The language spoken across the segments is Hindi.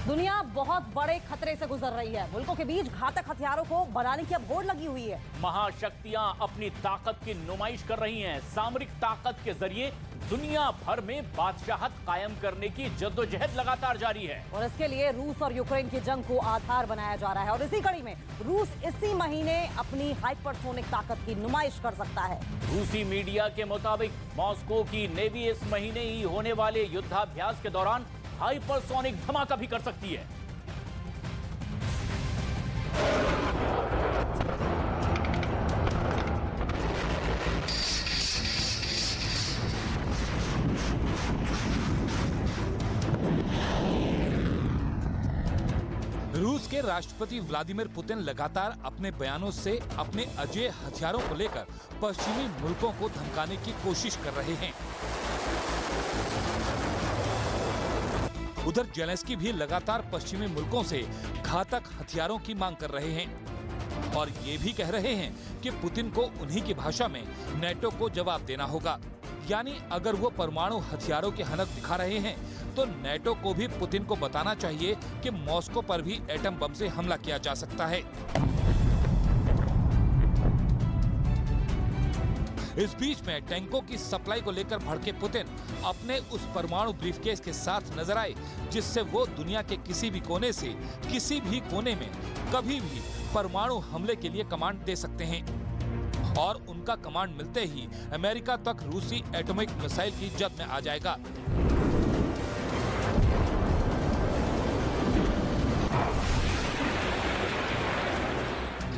दुनिया बहुत बड़े खतरे से गुजर रही है। मुल्कों के बीच घातक हथियारों को बनाने की अब होड़ लगी हुई है। महाशक्तियां अपनी ताकत की नुमाइश कर रही हैं। सामरिक ताकत के जरिए दुनिया भर में बादशाहत कायम करने की जद्दोजहद लगातार जारी है। और इसके लिए रूस और यूक्रेन की जंग को आधार बनाया जा रहा है। और इसी कड़ी में रूस इसी महीने अपनी हाइपरसोनिक ताकत की नुमाइश कर सकता है। रूसी मीडिया के मुताबिक मॉस्को की नेवी इस महीने ही होने वाले युद्धाभ्यास के दौरान हाइपरसोनिक धमाका भी कर सकती है। रूस के राष्ट्रपति व्लादिमीर पुतिन लगातार अपने बयानों से अपने अजेय हथियारों को लेकर पश्चिमी मुल्कों को धमकाने की कोशिश कर रहे हैं। उधर जेलेंस्की भी लगातार पश्चिमी मुल्कों से घातक हथियारों की मांग कर रहे हैं और ये भी कह रहे हैं कि पुतिन को उन्हीं की भाषा में नेटो को जवाब देना होगा। यानी अगर वो परमाणु हथियारों की हनक दिखा रहे हैं तो नेटो को भी पुतिन को बताना चाहिए कि मॉस्को पर भी एटम बम से हमला किया जा सकता है। इस बीच में टैंकों की सप्लाई को लेकर भड़के पुतिन अपने उस परमाणु ब्रीफकेस के साथ नजर आए जिससे वो दुनिया के किसी भी कोने से किसी भी कोने में कभी भी परमाणु हमले के लिए कमांड दे सकते हैं। और उनका कमांड मिलते ही अमेरिका तक रूसी एटॉमिक मिसाइल की जद में आ जाएगा।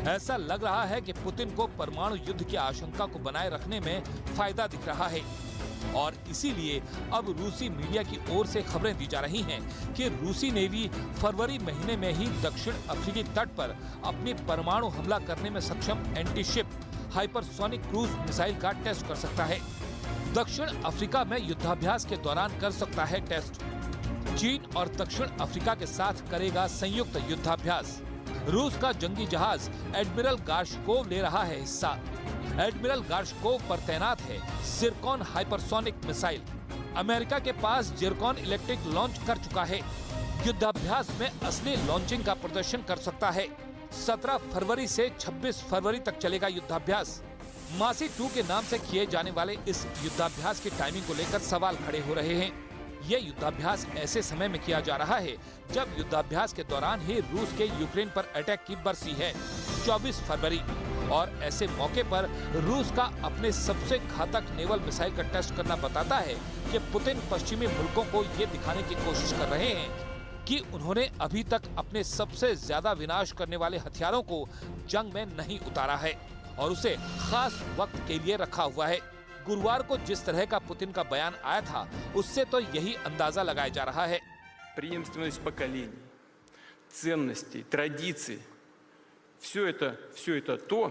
ऐसा लग रहा है कि पुतिन को परमाणु युद्ध की आशंका को बनाए रखने में फायदा दिख रहा है और इसीलिए अब रूसी मीडिया की ओर से खबरें दी जा रही हैं कि रूसी नेवी फरवरी महीने में ही दक्षिण अफ्रीकी तट पर अपनी परमाणु हमला करने में सक्षम एंटीशिप हाइपरसोनिक क्रूज मिसाइल का टेस्ट कर सकता है। दक्षिण अफ्रीका में युद्धाभ्यास के दौरान कर सकता है टेस्ट। चीन और दक्षिण अफ्रीका के साथ करेगा संयुक्त युद्धाभ्यास। रूस का जंगी जहाज एडमिरल गार्शकोव ले रहा है हिस्सा। एडमिरल गार्शकोव पर तैनात है जिरकॉन हाइपरसोनिक मिसाइल। अमेरिका के पास जिरकॉन इलेक्ट्रिक लॉन्च कर चुका है। युद्धाभ्यास में असली लॉन्चिंग का प्रदर्शन कर सकता है। 17 फरवरी से 26 फरवरी तक चलेगा युद्धाभ्यास। मासी 2 के नाम से किए जाने वाले इस युद्धाभ्यास की टाइमिंग को लेकर सवाल खड़े हो रहे हैं। ये युद्धाभ्यास ऐसे समय में किया जा रहा है जब युद्धाभ्यास के दौरान ही रूस के यूक्रेन पर अटैक की बरसी है 24 फरवरी और ऐसे मौके पर रूस का अपने सबसे घातक नेवल मिसाइल का टेस्ट करना बताता है कि पुतिन पश्चिमी मुल्कों को ये दिखाने की कोशिश कर रहे हैं कि उन्होंने अभी तक अपने सबसे ज्यादा विनाश करने वाले हथियारों को जंग में नहीं उतारा है और उसे खास वक्त के लिए रखा हुआ है। गुरुवार को जिस तरह का पुतिन का बयान आया था उससे तो यही अंदाजा लगाया जा रहा है। Преемственность поколений, ценностей, традиций – все это то,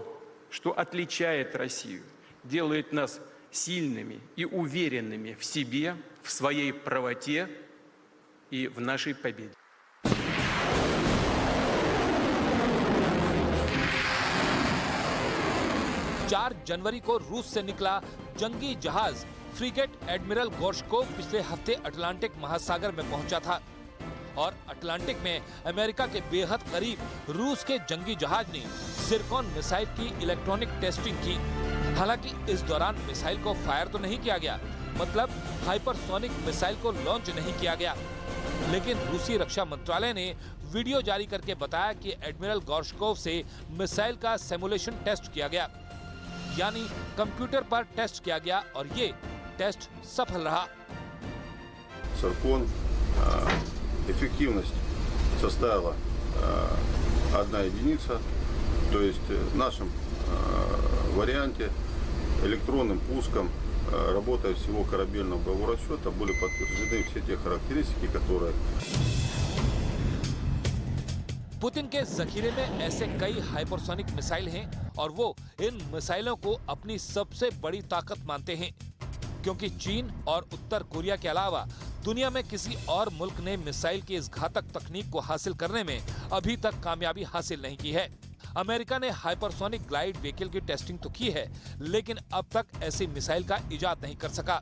что отличает Россию, делает нас сильными и уверенными в себе, в своей правоте и в нашей победе. 4 जनवरी को रूस से निकला जंगी जहाज फ्रिगेट एडमिरल गोर्शकोव पिछले हफ्ते अटलांटिक महासागर में पहुंचा था और अटलांटिक में अमेरिका के बेहद करीब रूस के जंगी जहाज ने जिरकॉन मिसाइल की इलेक्ट्रॉनिक टेस्टिंग की। हालांकि इस दौरान मिसाइल को फायर तो नहीं किया गया, मतलब हाइपरसोनिक मिसाइल को लॉन्च नहीं किया गया, लेकिन रूसी रक्षा मंत्रालय ने वीडियो जारी करके बताया कि एडमिरल गोर्शकोव से मिसाइल का सिमुलेशन टेस्ट किया गया, यानी कंप्यूटर पर टेस्ट किया गया और ये टेस्ट सफल रहा। Циркон, эффективность составила 1 единица, то есть в нашем варианте электронным пуском работая всего корабельного боевого расчета были подтверждены все те характеристики, которые... पुतिन के जखीरे में ऐसे कई हाइपरसोनिक मिसाइल हैं और वो इन मिसाइलों को अपनी सबसे बड़ी ताकत मानते हैं क्योंकि चीन और उत्तर कोरिया के अलावा दुनिया में किसी और मुल्क ने मिसाइल की इस घातक तकनीक को हासिल करने में अभी तक कामयाबी हासिल नहीं की है। अमेरिका ने हाइपरसोनिक ग्लाइड व्हीकल की टेस्टिंग तो की है, लेकिन अब तक ऐसी मिसाइल का इजाद नहीं कर सका।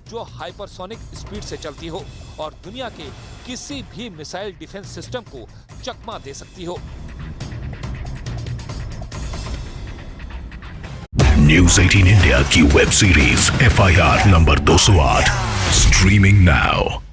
जो हाइपरसोनिक स्पीड से चलती हो और दुनिया के किसी भी मिसाइल डिफेंस सिस्टम को चकमा दे सकती हो। न्यूज़ 18 इंडिया की web series FIR number 208 streaming now.